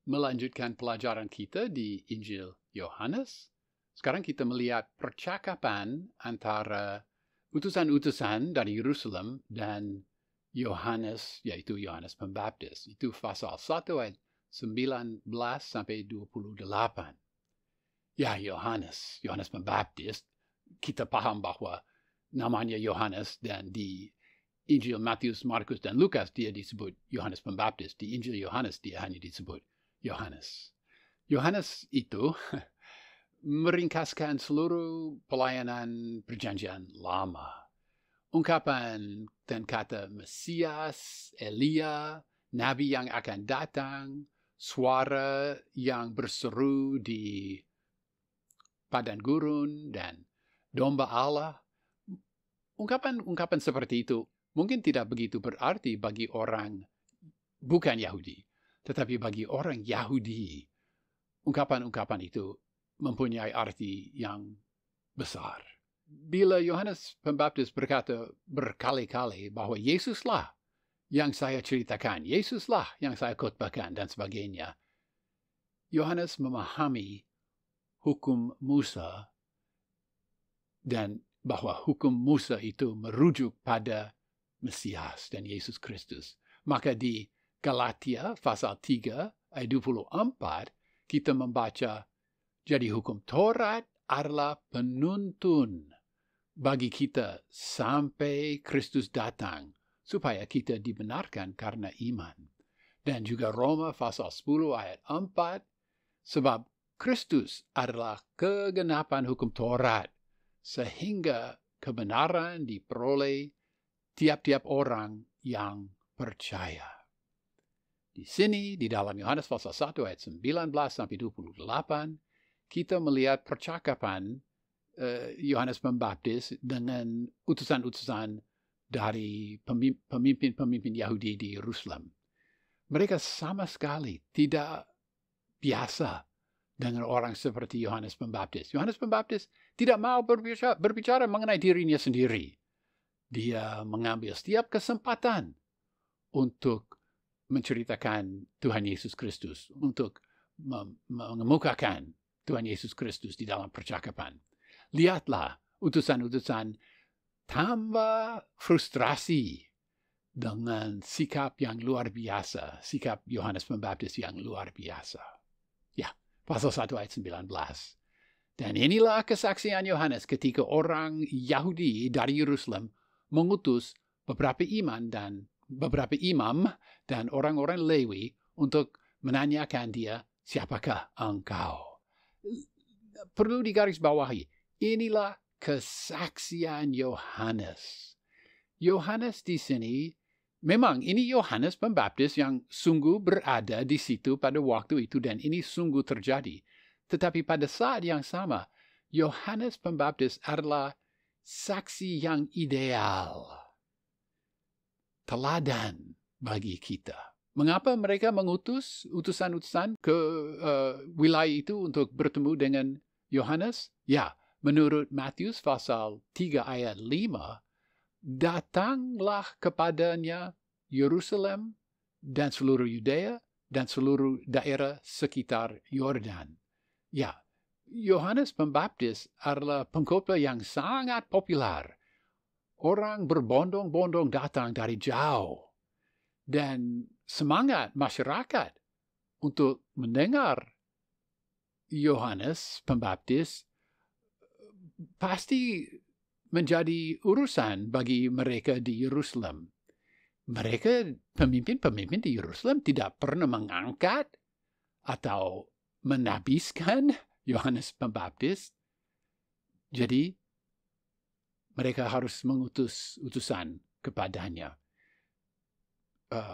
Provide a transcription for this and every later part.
melanjutkan pelajaran kita di Injil Yohanes. Sekarang kita melihat percakapan antara utusan-utusan dari Yerusalem dan Yohanes, yaitu Yohanes Pembaptis. Itu pasal 1 ayat 19 sampai 28. Ya, Yohanes Pembaptis, kita paham bahwa namanya Yohanes dan di Injil Matius, Markus, dan Lukas dia disebut Yohanes Pembaptis. Di Injil Yohanes dia hanya disebut Yohanes. Yohanes itu meringkaskan seluruh pelayanan perjanjian lama. Ungkapan dan kata Mesias, Elia, Nabi yang akan datang, suara yang berseru di padang gurun, dan domba Allah. Ungkapan seperti itu mungkin tidak begitu berarti bagi orang bukan Yahudi. Tetapi bagi orang Yahudi, ungkapan-ungkapan itu mempunyai arti yang besar. Bila Yohanes Pembaptis berkata berkali-kali bahwa Yesuslah yang saya ceritakan, Yesuslah yang saya khotbahkan, dan sebagainya, Yohanes memahami hukum Musa dan bahwa hukum Musa itu merujuk pada Mesias dan Yesus Kristus. Maka di Galatia pasal 3 ayat 24 kita membaca, jadi hukum Taurat adalah penuntun bagi kita sampai Kristus datang supaya kita dibenarkan karena iman. Dan juga Roma pasal 10 ayat 4, sebab Kristus adalah kegenapan hukum Taurat sehingga kebenaran diperoleh tiap-tiap orang yang percaya. Di sini, di dalam Yohanes pasal 1 ayat 19 sampai 28, kita melihat percakapan Yohanes Pembaptis dengan utusan-utusan dari pemimpin-pemimpin Yahudi di Yerusalem. Mereka sama sekali tidak biasa dengan orang seperti Yohanes Pembaptis. Yohanes Pembaptis tidak mau berbicara mengenai dirinya sendiri. Dia mengambil setiap kesempatan untuk menceritakan Tuhan Yesus Kristus, untuk mengemukakan Tuhan Yesus Kristus di dalam percakapan. Lihatlah, utusan-utusan tambah frustrasi dengan sikap yang luar biasa, sikap Yohanes Pembaptis yang luar biasa. Ya, pasal 1 ayat 19. Dan inilah kesaksian Yohanes ketika orang Yahudi dari Yerusalem mengutus beberapa imam dan orang-orang Lewi untuk menanyakan dia, siapakah engkau? Perlu digarisbawahi, inilah kesaksian Yohanes. Yohanes di sini, memang ini Yohanes Pembaptis yang sungguh berada di situ pada waktu itu dan ini sungguh terjadi. Tetapi pada saat yang sama, Yohanes Pembaptis adalah saksi yang ideal, teladan bagi kita. Mengapa mereka mengutus utusan-utusan ke wilayah itu untuk bertemu dengan Yohanes? Ya, menurut Matius pasal 3 ayat 5, datanglah kepadanya Yerusalem dan seluruh Yudea dan seluruh daerah sekitar Yordan. Ya, Yohanes Pembaptis adalah pengkhotbah yang sangat populer. Orang berbondong-bondong datang dari jauh. Dan semangat masyarakat untuk mendengar Yohanes Pembaptis pasti menjadi urusan bagi mereka di Yerusalem. Mereka, pemimpin-pemimpin di Yerusalem, tidak pernah mengangkat atau menabiskan Yohanes Pembaptis. Jadi, mereka harus mengutus utusan kepadanya.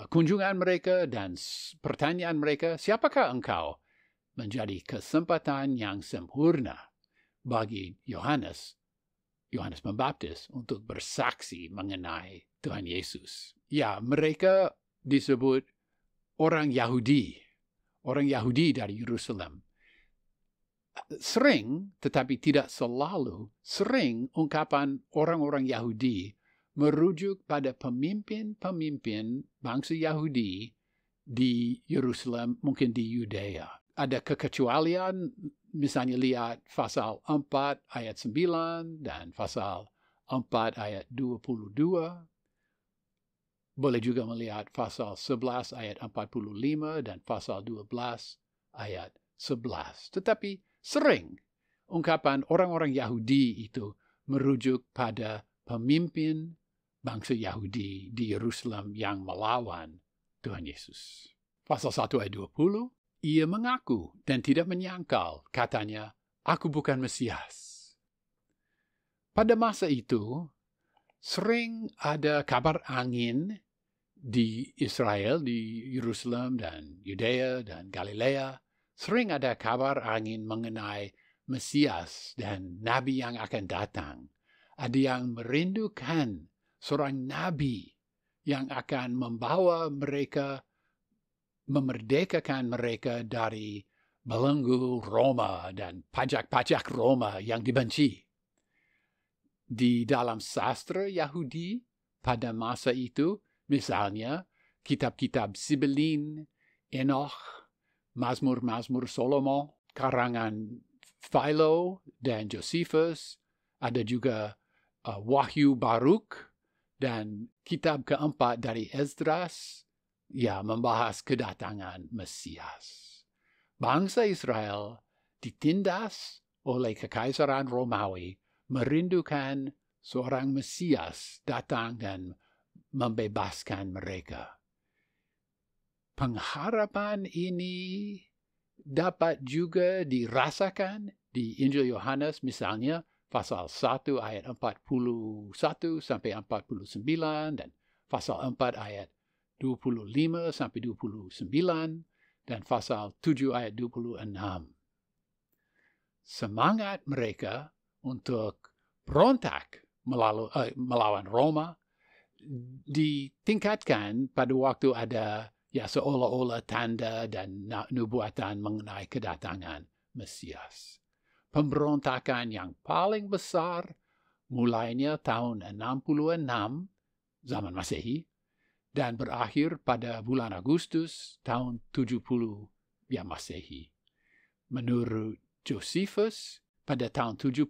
Kunjungan mereka dan pertanyaan mereka, siapakah engkau? Menjadi kesempatan yang sempurna bagi Yohanes Pembaptis untuk bersaksi mengenai Tuhan Yesus. Ya, mereka disebut orang Yahudi dari Yerusalem. Sering, tetapi tidak selalu, sering ungkapan orang-orang Yahudi merujuk pada pemimpin-pemimpin bangsa Yahudi di Yerusalem, mungkin di Yudea. Ada kekecualian, misalnya lihat pasal 4 ayat 9 dan pasal 4 ayat 22. Boleh juga melihat pasal 11 ayat 45 dan pasal 12 ayat 11. Tetapi sering ungkapan orang-orang Yahudi itu merujuk pada pemimpin bangsa Yahudi di Yerusalem yang melawan Tuhan Yesus. Pasal 1 ayat 20, ia mengaku dan tidak menyangkal, katanya, aku bukan Mesias. Pada masa itu, sering ada kabar angin di Israel, di Yerusalem dan Yudea dan Galilea. Sering ada kabar angin mengenai Mesias dan Nabi yang akan datang. Ada yang merindukan seorang Nabi yang akan membawa mereka, memerdekakan mereka dari belenggu Roma dan pajak-pajak Roma yang dibenci. Di dalam sastra Yahudi pada masa itu, misalnya kitab-kitab Sibelin, Enoch, Mazmur-Mazmur Salomo, karangan Philo dan Josephus, ada juga Wahyu Baruk, dan kitab keempat dari Esdras, ya, membahas kedatangan Mesias. Bangsa Israel ditindas oleh Kekaisaran Romawi merindukan seorang Mesias datang dan membebaskan mereka. Pengharapan ini dapat juga dirasakan di Injil Yohanes, misalnya pasal 1 ayat 41 sampai 49 dan pasal 4 ayat 25 sampai 29 dan pasal 7 ayat 26. Semangat mereka untuk berontak melawan Roma ditingkatkan pada waktu ada seolah-olah tanda dan nubuatan mengenai kedatangan Mesias. Pemberontakan yang paling besar mulainya tahun 66 zaman Masehi dan berakhir pada bulan Agustus tahun 70 Masehi. Menurut Josephus, pada tahun 70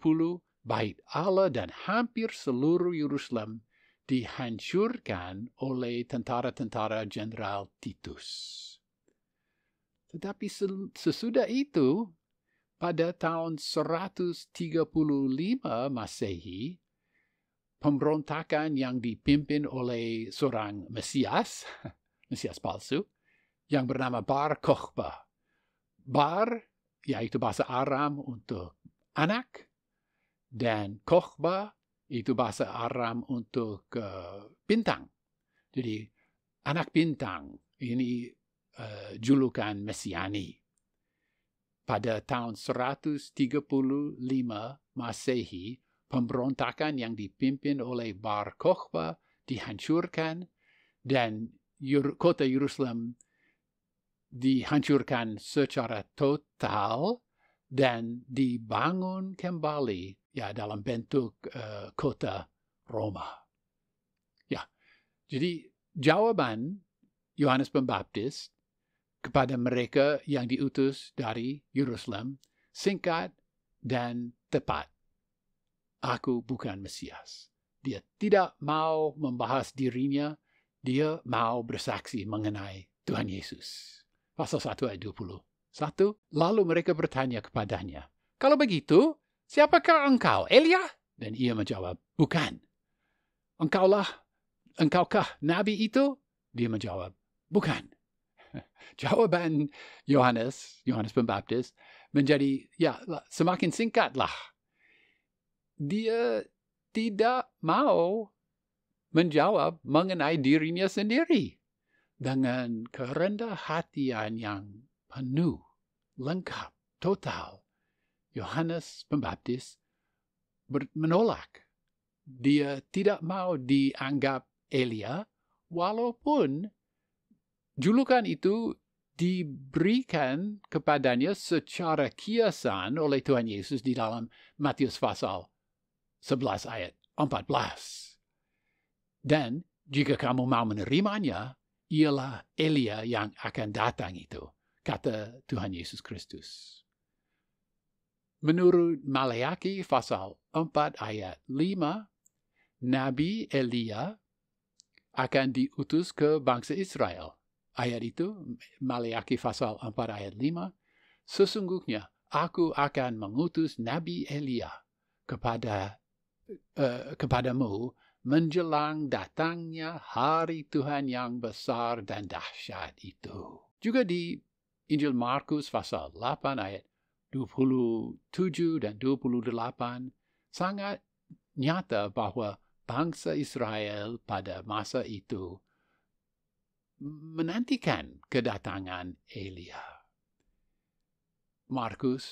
Bait Allah dan hampir seluruh Yerusalem dihancurkan oleh tentara-tentara Jenderal Titus. Tetapi sesudah itu, pada tahun 135 Masehi, pemberontakan yang dipimpin oleh seorang Mesias, Mesias palsu, yang bernama Bar Kokhba. Bar, yaitu bahasa Aram untuk anak, dan Kokhba itu bahasa Aram untuk bintang. Jadi anak bintang ini julukan Mesiani. Pada tahun 135 Masehi, pemberontakan yang dipimpin oleh Bar Kokhba dihancurkan dan kota Yerusalem dihancurkan secara total dan dibangun kembali dalam bentuk kota Roma. Jadi jawaban Yohanes Pembaptis kepada mereka yang diutus dari Yerusalem singkat dan tepat. Aku bukan Mesias. Dia tidak mau membahas dirinya, dia mau bersaksi mengenai Tuhan Yesus. Pasal 1 ayat 21. Lalu mereka bertanya kepadanya, kalau begitu, siapakah engkau, Elia? Dan ia menjawab, bukan. Engkaukah Nabi itu? Dia menjawab, bukan. Jawaban Yohanes Pembaptis menjadi semakin singkatlah. Dia tidak mau menjawab mengenai dirinya sendiri dengan kerendah hatian yang penuh, lengkap, total. Yohanes Pembaptis menolak. Dia tidak mau dianggap Elia, walaupun julukan itu diberikan kepadanya secara kiasan oleh Tuhan Yesus di dalam Matius pasal 11 ayat 14. Dan jika kamu mau menerimanya, ialah Elia yang akan datang itu, kata Tuhan Yesus Kristus. Menurut Maleakhi pasal 4 ayat 5, Nabi Elia akan diutus ke bangsa Israel. Ayat itu, Maleakhi pasal 4 ayat 5, sesungguhnya aku akan mengutus Nabi Elia kepadamu menjelang datangnya hari Tuhan yang besar dan dahsyat itu. Juga di Injil Markus pasal 8 ayat 27 dan 28 sangat nyata bahwa bangsa Israel pada masa itu menantikan kedatangan Elia. Markus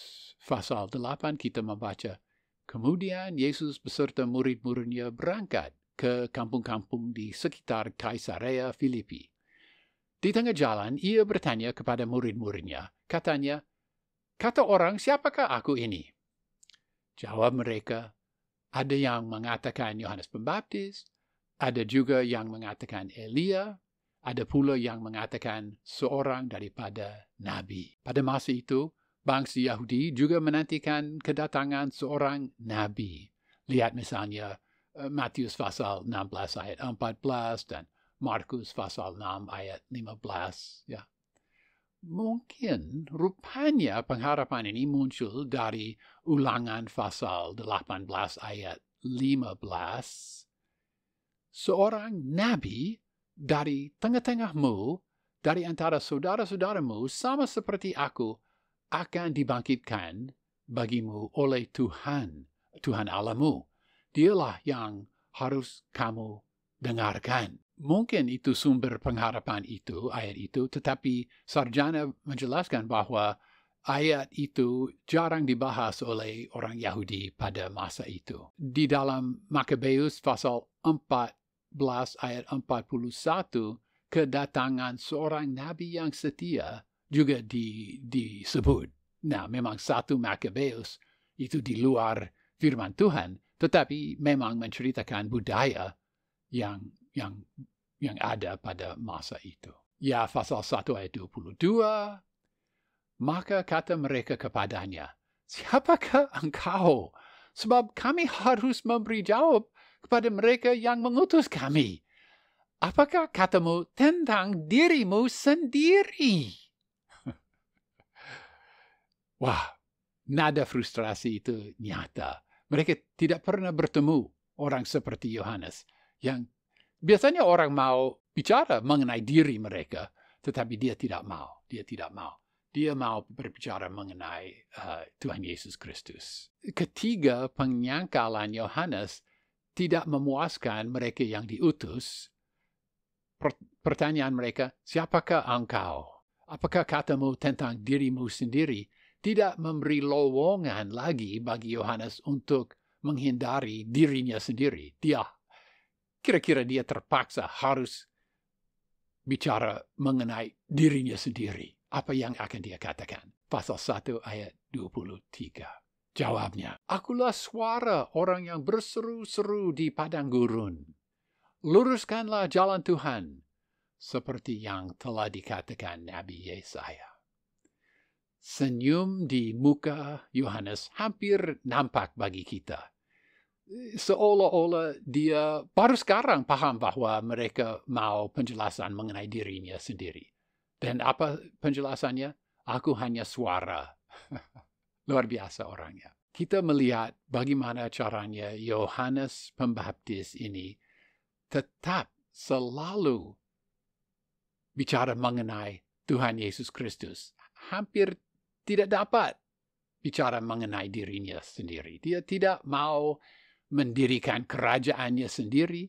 pasal 8 kita membaca, kemudian Yesus beserta murid-muridnya berangkat ke kampung-kampung di sekitar Kaisarea Filipi. Di tengah jalan, ia bertanya kepada murid-muridnya, katanya, kata orang, siapakah aku ini? Jawab mereka, ada yang mengatakan Yohanes Pembaptis, ada juga yang mengatakan Elia, ada pula yang mengatakan seorang daripada nabi. Pada masa itu, bangsa Yahudi juga menantikan kedatangan seorang nabi. Lihat misalnya Matius pasal 16 ayat 14 dan Markus pasal 6 ayat 15. Ya. Mungkin rupanya pengharapan ini muncul dari Ulangan pasal 18 ayat 15. Seorang nabi dari tengah-tengahmu, dari antara saudara-saudaramu, sama seperti aku, akan dibangkitkan bagimu oleh Tuhan Allahmu. Dialah yang harus kamu dengarkan. Mungkin itu sumber pengharapan itu, ayat itu, tetapi sarjana menjelaskan bahwa ayat itu jarang dibahas oleh orang Yahudi pada masa itu. Di dalam Makabeus pasal 14 ayat 41, kedatangan seorang nabi yang setia juga disebut. Nah, memang 1 Makabeus itu di luar firman Tuhan, tetapi memang menceritakan budaya yang ada pada masa itu. Ya, pasal 1 ayat 22, maka kata mereka kepadanya, siapakah engkau? Sebab kami harus memberi jawab kepada mereka yang mengutus kami. Apakah katamu tentang dirimu sendiri? Wah, nada frustrasi itu nyata. Mereka tidak pernah bertemu orang seperti Yohanes yang biasanya orang mau bicara mengenai diri mereka, tetapi dia tidak mau. Dia mau berbicara mengenai Tuhan Yesus Kristus. Ketiga, penyangkalan Yohanes tidak memuaskan mereka yang diutus. Pertanyaan mereka, siapakah engkau? Apakah katamu tentang dirimu sendiri? Tidak memberi lowongan lagi bagi Yohanes untuk menghindari dirinya sendiri. Kira-kira dia terpaksa harus bicara mengenai dirinya sendiri. Apa yang akan dia katakan? Pasal 1 ayat 23. Jawabnya, akulah suara orang yang berseru-seru di padang gurun. Luruskanlah jalan Tuhan, seperti yang telah dikatakan Nabi Yesaya. Senyum di muka Yohanes hampir nampak bagi kita. Seolah-olah dia baru sekarang paham bahwa mereka mau penjelasan mengenai dirinya sendiri. Dan apa penjelasannya? Aku hanya suara. Luar biasa orangnya. Kita melihat bagaimana caranya Yohanes Pembaptis ini tetap selalu bicara mengenai Tuhan Yesus Kristus. Hampir tidak dapat bicara mengenai dirinya sendiri. Dia tidak mau mendirikan kerajaannya sendiri.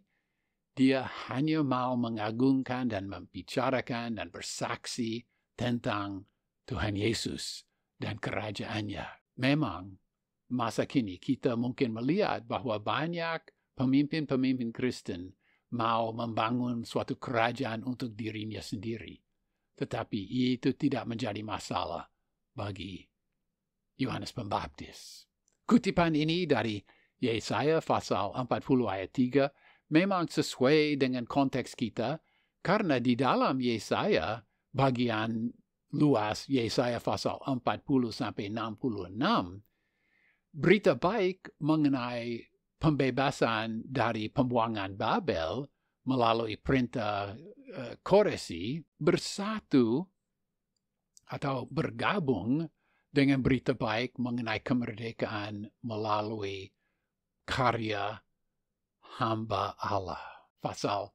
Dia hanya mau mengagungkan dan membicarakan dan bersaksi tentang Tuhan Yesus dan kerajaannya. Memang masa kini kita mungkin melihat bahwa banyak pemimpin-pemimpin Kristen mau membangun suatu kerajaan untuk dirinya sendiri. Tetapi itu tidak menjadi masalah bagi Yohanes Pembaptis. Kutipan ini dari Yesaya pasal 40 ayat 3 memang sesuai dengan konteks kita Karena di dalam Yesaya, bagian luas Yesaya pasal 40-66, berita baik mengenai pembebasan dari pembuangan Babel melalui perintah Koresi bersatu atau bergabung dengan berita baik mengenai kemerdekaan melalui karya hamba Allah. Pasal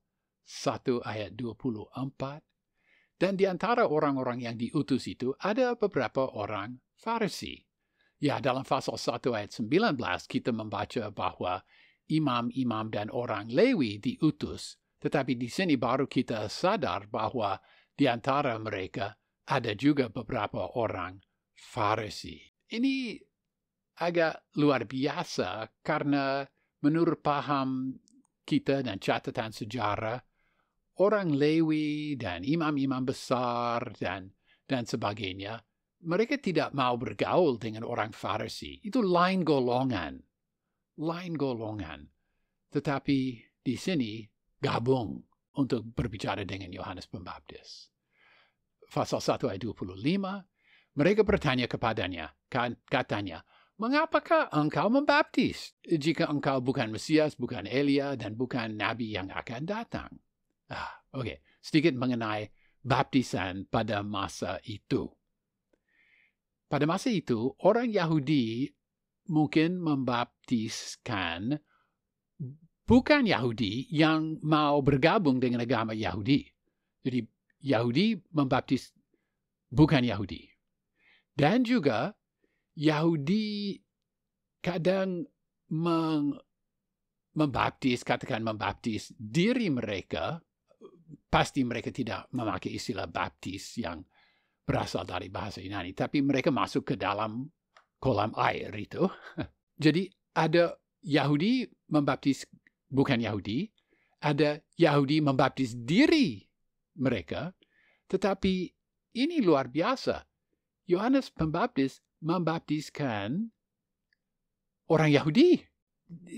1 ayat 24. Dan di antara orang-orang yang diutus itu ada beberapa orang Farisi. Ya, dalam pasal 1 ayat 19 kita membaca bahwa imam-imam dan orang Lewi diutus. Tetapi di sini baru kita sadar bahwa di antara mereka ada juga beberapa orang Farisi. Ini agak luar biasa karena menurut paham kita dan catatan sejarah, orang Lewi dan imam-imam besar dan sebagainya, mereka tidak mau bergaul dengan orang Farisi. Itu lain golongan. Lain golongan. Tetapi di sini gabung untuk berbicara dengan Yohanes Pembaptis. Pasal 1 ayat 25, mereka bertanya kepadanya, katanya, "Mengapakah engkau membaptis jika engkau bukan Mesias, bukan Elia, dan bukan Nabi yang akan datang?" Oke. Sedikit mengenai baptisan pada masa itu. Pada masa itu, orang Yahudi mungkin membaptiskan bukan Yahudi yang mau bergabung dengan agama Yahudi. Jadi Yahudi membaptis bukan Yahudi. Dan juga Yahudi kadang membaptis diri mereka. Pasti mereka tidak memakai istilah baptis yang berasal dari bahasa Yunani, tapi mereka masuk ke dalam kolam air itu. Jadi ada Yahudi membaptis bukan Yahudi, ada Yahudi membaptis diri mereka, tetapi ini luar biasa. Yohanes Pembaptis membaptiskan orang Yahudi.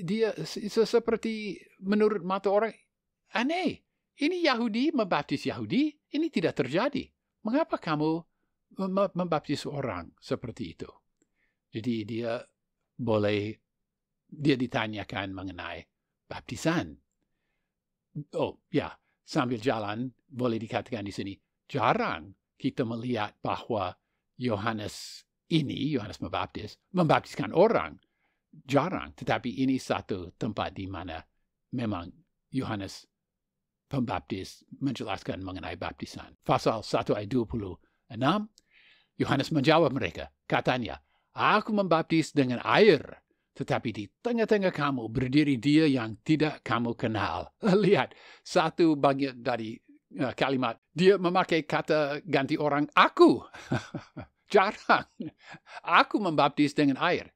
Dia seperti menurut mata orang aneh. Ini Yahudi membaptis Yahudi, ini tidak terjadi. Mengapa kamu membaptis orang seperti itu? Jadi dia ditanyakan mengenai baptisan. Oh ya, sambil jalan boleh dikatakan di sini, jarang kita melihat bahwa Yohanes Pembaptis membaptiskan orang. Jarang, tetapi ini satu tempat di mana memang Yohanes Pembaptis menjelaskan mengenai baptisan. Pasal 1 ayat 26, Yohanes menjawab mereka, katanya, "Aku membaptis dengan air, tetapi di tengah-tengah kamu berdiri dia yang tidak kamu kenal." Lihat, satu bagian dari kalimat, dia memakai kata ganti orang aku. Jarang. Aku membaptis dengan air.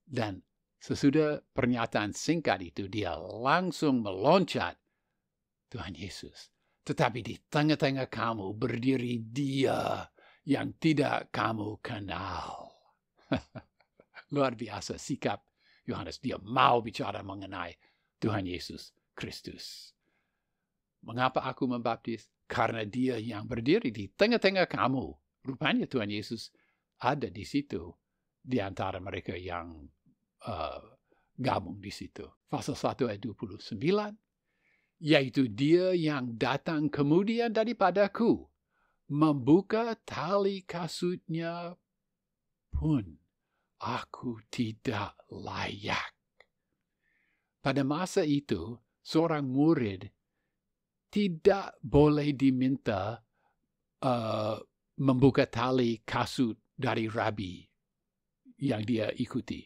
Dan sesudah pernyataan singkat itu, dia langsung meloncat, "Tuhan Yesus, tetapi di tengah-tengah kamu berdiri dia yang tidak kamu kenal." Luar biasa sikap Yohanes. Dia mau bicara mengenai Tuhan Yesus Kristus. Mengapa aku membaptis? Karena dia yang berdiri di tengah-tengah kamu. Rupanya Tuhan Yesus ada di situ, di antara mereka yang gabung di situ. Pasal 1 ayat 29. Yaitu dia yang datang kemudian daripadaku, membuka tali kasutnya pun aku tidak layak. Pada masa itu, seorang murid tidak boleh diminta membuka tali kasut dari rabi yang dia ikuti.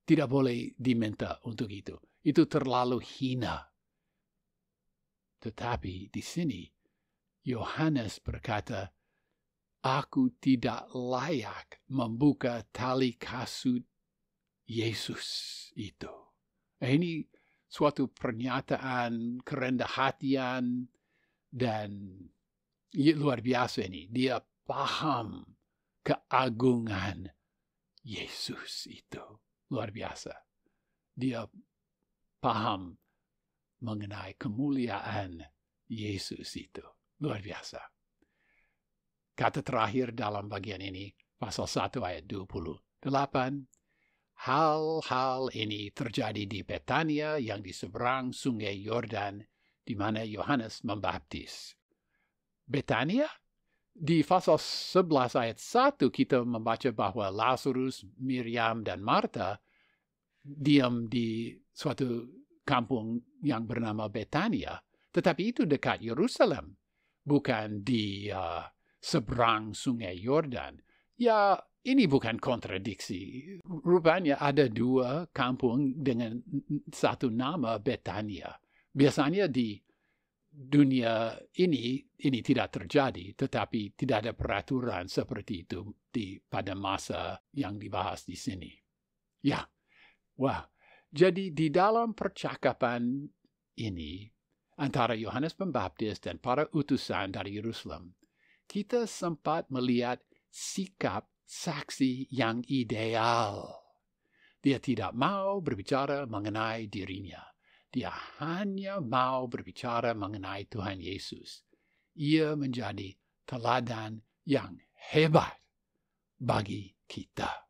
Tidak boleh diminta untuk itu. Itu terlalu hina. Tetapi di sini, Yohanes berkata, "Aku tidak layak membuka tali kasut Yesus itu." Ini suatu pernyataan kerendah hatian dan luar biasa ini. Dia paham keagungan Yesus itu. Luar biasa. Dia paham mengenai kemuliaan Yesus itu. Luar biasa. Kata terakhir dalam bagian ini, pasal 1 ayat 28. Hal-hal ini terjadi di Betania yang di seberang sungai Yordan, di mana Yohanes membaptis. Betania? Di pasal 11 ayat 1 kita membaca bahwa Lazarus, Miriam, dan Marta diam di suatu kampung yang bernama Betania. Tetapi itu dekat Yerusalem, bukan di seberang sungai Yordan. Ya, ini bukan kontradiksi. Rupanya ada dua kampung dengan satu nama Betania. Biasanya di dunia ini tidak terjadi, tetapi tidak ada peraturan seperti itu pada masa yang dibahas di sini. Ya, wah. Jadi di dalam percakapan ini antara Yohanes Pembaptis dan para utusan dari Yerusalem, kita sempat melihat sikap saksi yang ideal. Dia tidak mau berbicara mengenai dirinya. Dia hanya mau berbicara mengenai Tuhan Yesus. Ia menjadi teladan yang hebat bagi kita.